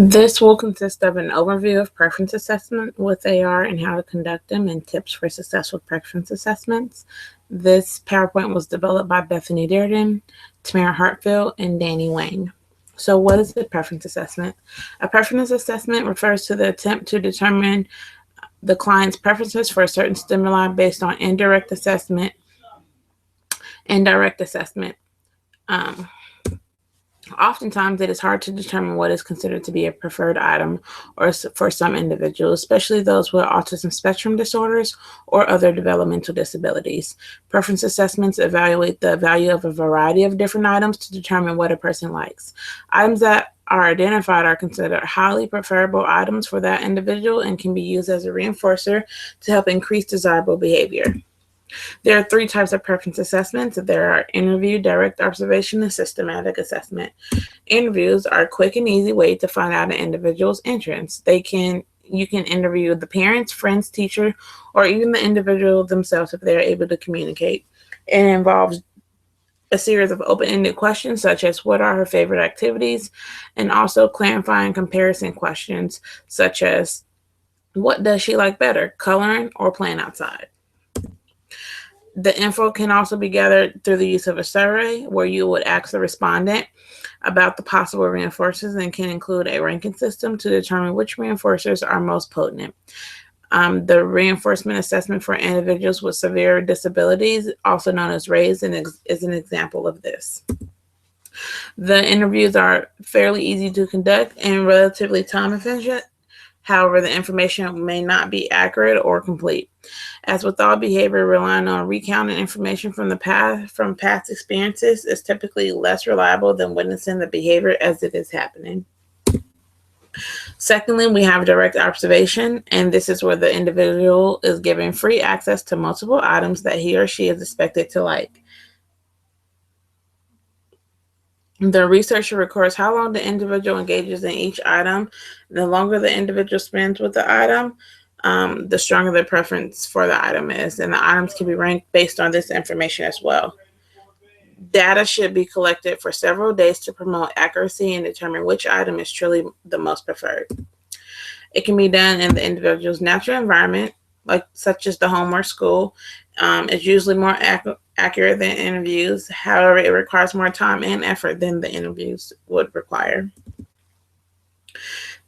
This will consist of an overview of preference assessment with AR and how to conduct them and tips for successful preference assessments. This PowerPoint was developed by Bethany Dearden, Tamara Hartfield, and Danny Wayne. So what is a preference assessment? A preference assessment refers to the attempt to determine the client's preferences for a certain stimuli based on indirect assessment and direct assessment. Oftentimes, it is hard to determine what is considered to be a preferred item or for some individuals, especially those with autism spectrum disorders or other developmental disabilities. Preference assessments evaluate the value of a variety of different items to determine what a person likes. Items that are identified are considered highly preferable items for that individual and can be used as a reinforcer to help increase desirable behavior. There are three types of preference assessments. There are interview, direct observation, and systematic assessment. Interviews are a quick and easy way to find out an individual's interests. You can interview the parents, friends, teacher, or even the individual themselves if they're able to communicate. It involves a series of open-ended questions such as what are her favorite activities, and also clarifying comparison questions such as what does she like better, coloring or playing outside. The info can also be gathered through the use of a survey where you would ask the respondent about the possible reinforcers and can include a ranking system to determine which reinforcers are most potent. The reinforcement assessment for individuals with severe disabilities, also known as RAISE, is an example of this. The interviews are fairly easy to conduct and relatively time efficient. However, the information may not be accurate or complete. As with all behavior, relying on recounting information from past experiences is typically less reliable than witnessing the behavior as it is happening. Secondly, we have direct observation, and this is where the individual is given free access to multiple items that he or she is expected to like. The researcher records how long the individual engages in each item. The longer the individual spends with the item, the stronger the preference for the item is, and the items can be ranked based on this information as well. Data should be collected for several days to promote accuracy and determine which item is truly the most preferred. It can be done in the individual's natural environment, such as the home or school. It's usually more accurate than interviews. However, it requires more time and effort than the interviews would require.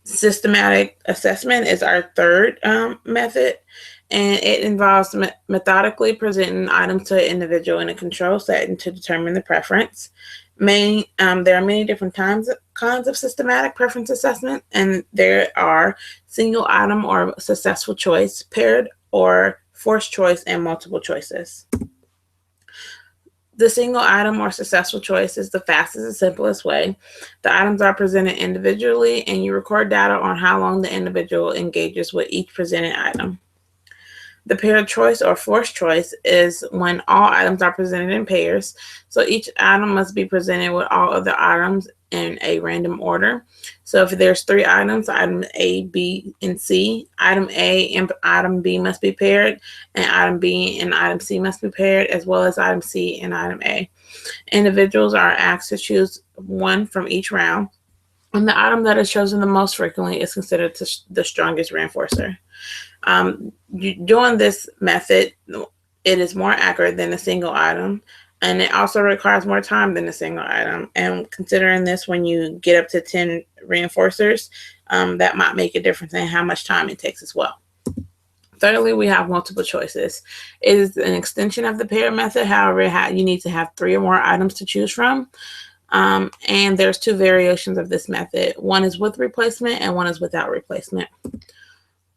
Systematic assessment is our third method, and it involves methodically presenting items to an individual in a control setting to determine the preference. There are many different kinds of systematic preference assessment, and there are single item or successful choice, paired or forced choice, and multiple choices. The single item or successful choice is the fastest and simplest way. The items are presented individually, and you record data on how long the individual engages with each presented item. The paired choice or forced choice is when all items are presented in pairs. So each item must be presented with all other items in a random order. So if there's three items, item A, B, and C, item A and item B must be paired, and item B and item C must be paired, as well as item C and item A. Individuals are asked to choose one from each round, and the item that is chosen the most frequently is considered the strongest reinforcer. Doing this method, it is more accurate than a single item, and it also requires more time than a single item. And considering this, when you get up to 10 reinforcers, that might make a difference in how much time it takes as well. Thirdly, we have multiple choices. It is an extension of the pair method. However, you need to have 3 or more items to choose from. And there's 2 variations of this method. One is with replacement and one is without replacement.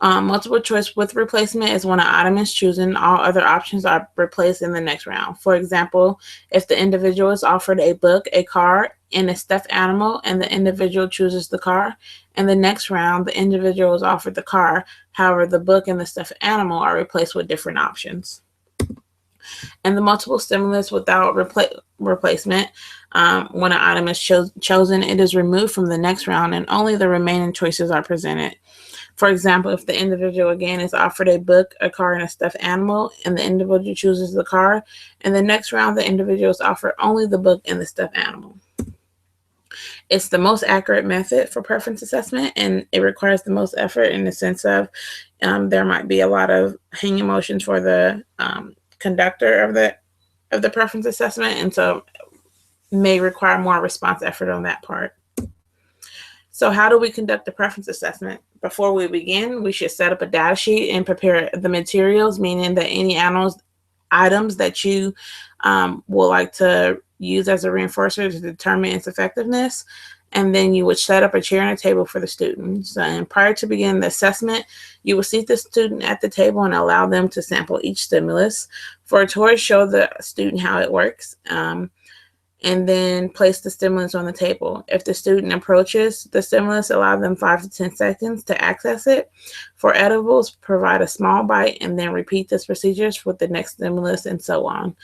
Multiple choice with replacement is when an item is chosen, all other options are replaced in the next round. For example, if the individual is offered a book, a car, and a stuffed animal, and the individual chooses the car, in the next round, the individual is offered the car. However, the book and the stuffed animal are replaced with different options. And the multiple stimulus without replacement, when an item is chosen, it is removed from the next round, and only the remaining choices are presented. For example, if the individual again is offered a book, a car, and a stuffed animal, and the individual chooses the car, in the next round, the individual is offered only the book and the stuffed animal. It's the most accurate method for preference assessment, and it requires the most effort in the sense of there might be a lot of hang emotions for the conductor of the preference assessment, and so may require more response effort on that part. So how do we conduct the preference assessment? Before we begin, we should set up a data sheet and prepare the materials, meaning that any items that you will like to use as a reinforcer to determine its effectiveness. And then you would set up a chair and a table for the students. And prior to beginning the assessment, you will seat the student at the table and allow them to sample each stimulus. For a tour, show the student how it works. And then place the stimulus on the table. If the student approaches the stimulus, allow them 5 to 10 seconds to access it. For edibles, provide a small bite and then repeat this procedures with the next stimulus and so on.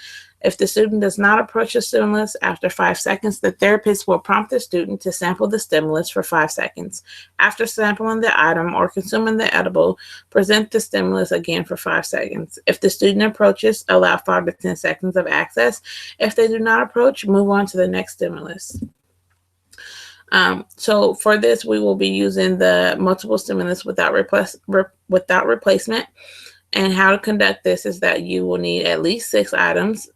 If the student does not approach the stimulus after 5 seconds, the therapist will prompt the student to sample the stimulus for 5 seconds. After sampling the item or consuming the edible, present the stimulus again for 5 seconds. If the student approaches, allow 5 to 10 seconds of access. If they do not approach, move on to the next stimulus. So for this, we will be using the multiple stimulus without replacement. And how to conduct this is that you will need at least 6 items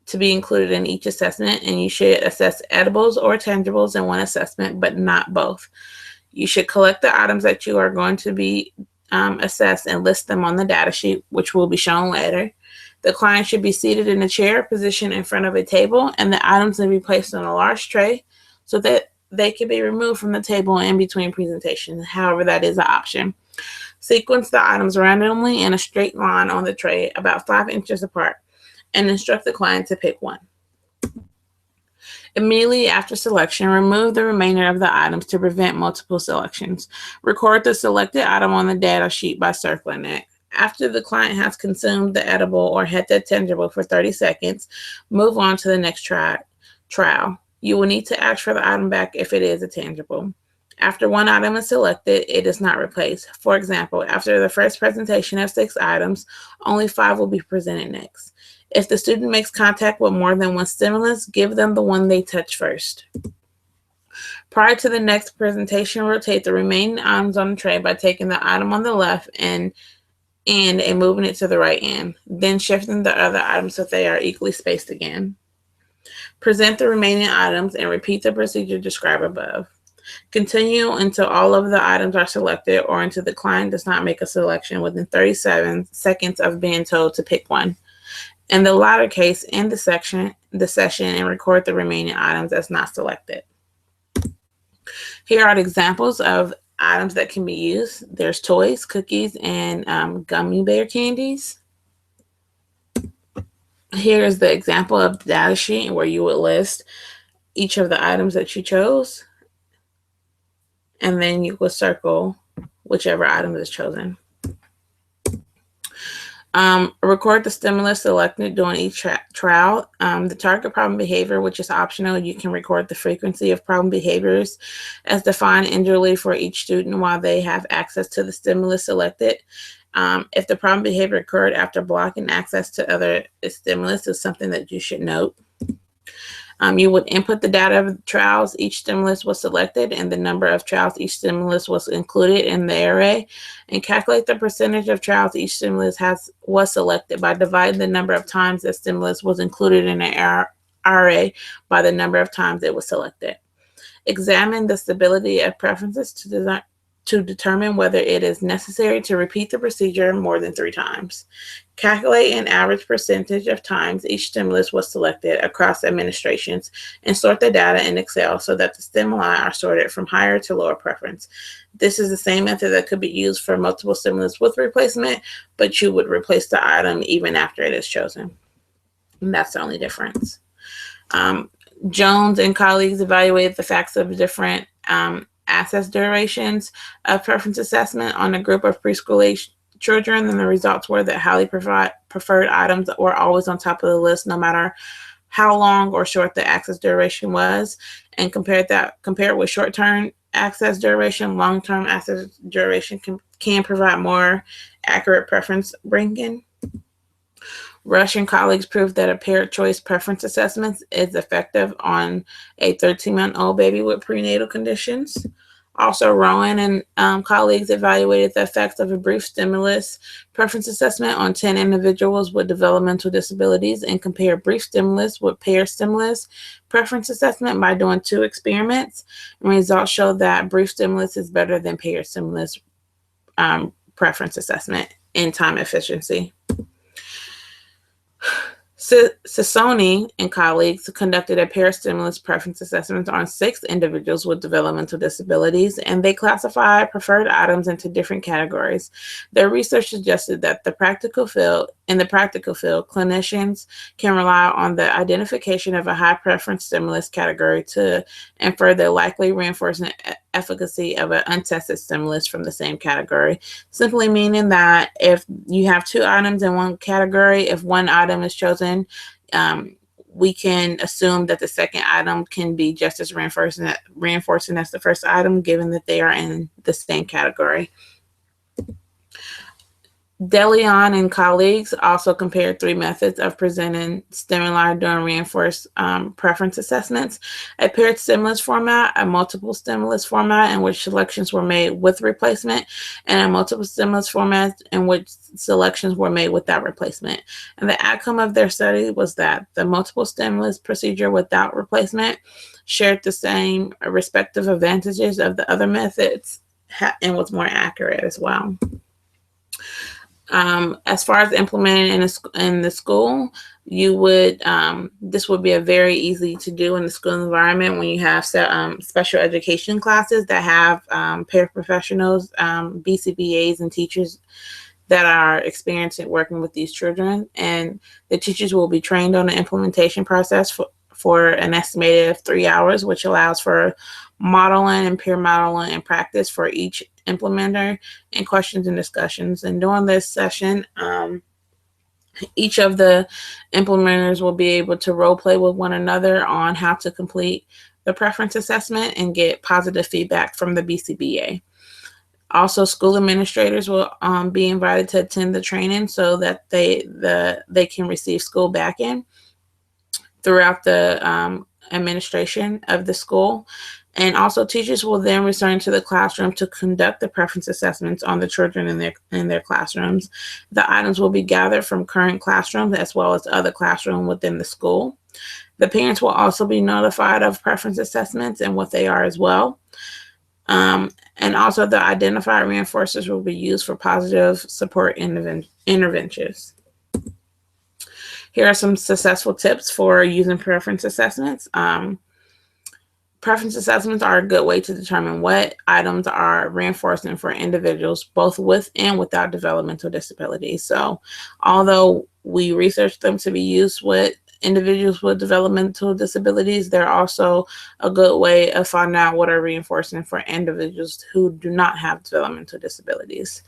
to be included in each assessment, and you should assess edibles or tangibles in one assessment, but not both. You should collect the items that you are going to be assessed and list them on the data sheet, which will be shown later. The client should be seated in a chair positioned in front of a table, and the items will be placed on a large tray so that they can be removed from the table in between presentations. However, that is an option. Sequence the items randomly in a straight line on the tray about 5 inches apart and instruct the client to pick one. Immediately after selection, remove the remainder of the items to prevent multiple selections. Record the selected item on the data sheet by circling it. After the client has consumed the edible or had the tangible for 30 seconds, move on to the next trial. You will need to ask for the item back if it is a tangible. After one item is selected, it is not replaced. For example, after the first presentation of 6 items, only 5 will be presented next. If the student makes contact with more than one stimulus, give them the one they touch first. Prior to the next presentation, rotate the remaining items on the tray by taking the item on the left end and moving it to the right end, then shifting the other items so they are equally spaced again. Present the remaining items and repeat the procedure described above. Continue until all of the items are selected or until the client does not make a selection within 37 seconds of being told to pick one. In the latter case, end the session and record the remaining items as not selected. Here are the examples of items that can be used. There's toys, cookies, and gummy bear candies. Here is the example of the data sheet where you would list each of the items that you chose, and then you will circle whichever item is chosen. Record the stimulus selected during each trial. The target problem behavior, which is optional, you can record the frequency of problem behaviors as defined individually for each student while they have access to the stimulus selected. If the problem behavior occurred after blocking access to other stimulus, is something that you should note. You would input the data of the trials each stimulus was selected and the number of trials each stimulus was included in the array, and calculate the percentage of trials each stimulus was selected by dividing the number of times the stimulus was included in an array by the number of times it was selected. Examine the stability of preferences to determine whether it is necessary to repeat the procedure more than 3 times. Calculate an average percentage of times each stimulus was selected across administrations and sort the data in Excel so that the stimuli are sorted from higher to lower preference. This is the same method that could be used for multiple stimulus with replacement, but you would replace the item even after it is chosen. And that's the only difference. Jones and colleagues evaluated the facts of different access durations of preference assessment on a group of preschool age children, and the results were that highly preferred items were always on top of the list no matter how long or short the access duration was, and compared with short-term access duration, long-term access duration can provide more accurate preference bringing. Rush and colleagues proved that a paired choice preference assessment is effective on a 13-month-old baby with prenatal conditions. Also, Rowan and colleagues evaluated the effects of a brief stimulus preference assessment on 10 individuals with developmental disabilities and compared brief stimulus with paired stimulus preference assessment by doing 2 experiments. And results show that brief stimulus is better than paired stimulus preference assessment in time efficiency. Sassoni and colleagues conducted a pair stimulus preference assessment on 6 individuals with developmental disabilities, and they classified preferred items into different categories. Their research suggested that in the practical field, clinicians can rely on the identification of a high preference stimulus category to infer the likely reinforcement efficacy of an untested stimulus from the same category, simply meaning that if you have 2 items in one category, if one item is chosen, we can assume that the second item can be just as reinforcing as the first item, given that they are in the same category. DeLeon and colleagues also compared 3 methods of presenting stimuli during reinforced preference assessments: a paired stimulus format, a multiple stimulus format in which selections were made with replacement, and a multiple stimulus format in which selections were made without replacement. And the outcome of their study was that the multiple stimulus procedure without replacement shared the same respective advantages of the other methods and was more accurate as well. As far as implementing in the school, you would this would be a very easy to do in the school environment when you have special education classes that have paraprofessionals, BCBAs, and teachers that are experienced at working with these children, and the teachers will be trained on the implementation process for an estimated of 3 hours, which allows for modeling and peer modeling and practice for each implementer and questions and discussions. And during this session, each of the implementers will be able to role play with one another on how to complete the preference assessment and get positive feedback from the BCBA. Also, school administrators will be invited to attend the training so that they can receive school back-end throughout the administration of the school. And also, teachers will then return to the classroom to conduct the preference assessments on the children in their classrooms. The items will be gathered from current classrooms as well as other classrooms within the school. The parents will also be notified of preference assessments and what they are as well. And also, the identified reinforcers will be used for positive support interventions. Here are some successful tips for using preference assessments. Preference assessments are a good way to determine what items are reinforcing for individuals both with and without developmental disabilities. So although we research them to be used with individuals with developmental disabilities, they're also a good way of finding out what are reinforcing for individuals who do not have developmental disabilities.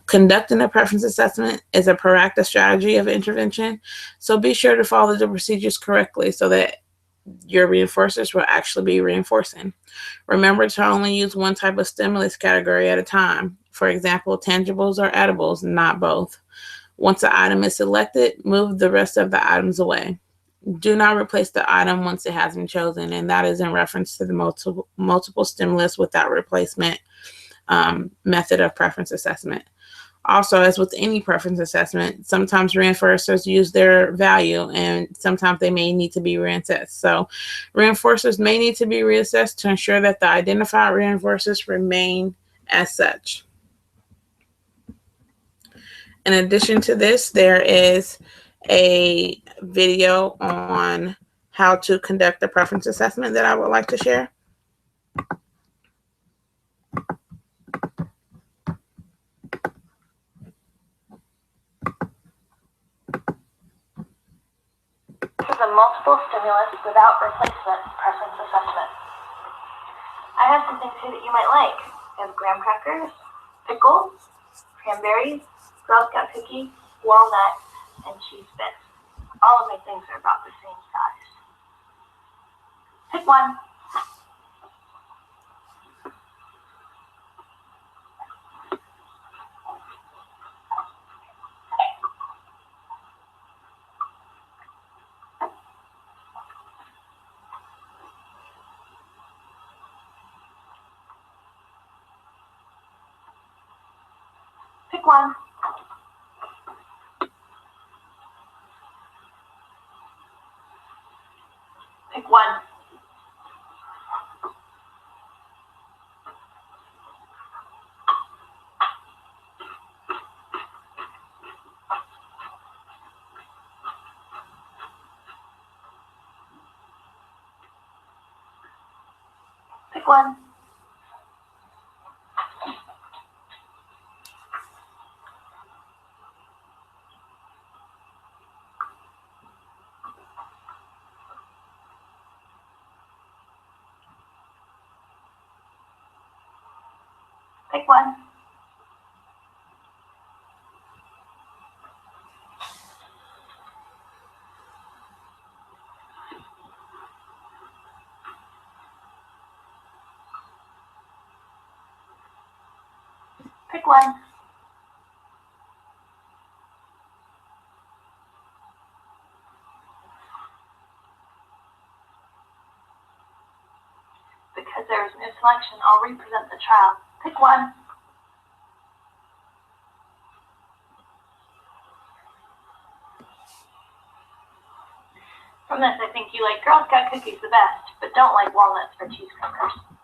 Conducting a preference assessment is a proactive strategy of intervention, so be sure to follow the procedures correctly so that your reinforcers will actually be reinforcing. Remember to only use one type of stimulus category at a time. For example, tangibles or edibles, not both. Once the item is selected, move the rest of the items away. Do not replace the item once it has been chosen, and that is in reference to the multiple stimulus without replacement method of preference assessment. Also, as with any preference assessment, sometimes reinforcers use their value and sometimes they may need to be reassessed. So reinforcers may need to be reassessed to ensure that the identified reinforcers remain as such. In addition to this, there is a video on how to conduct a preference assessment that I would like to share. This is a multiple stimulus without replacement preference assessment. I have some things here that you might like. I have graham crackers, pickles, cranberries, Girl Scout cookie, walnut, and cheese bits. All of my things are about the same size. Pick one. Pick one. Pick one. Pick one. Pick one. Pick one. Because there is no selection, I'll represent the child. Pick one. From this, I think you like Girl Scout cookies the best, but don't like walnuts or cheese crackers.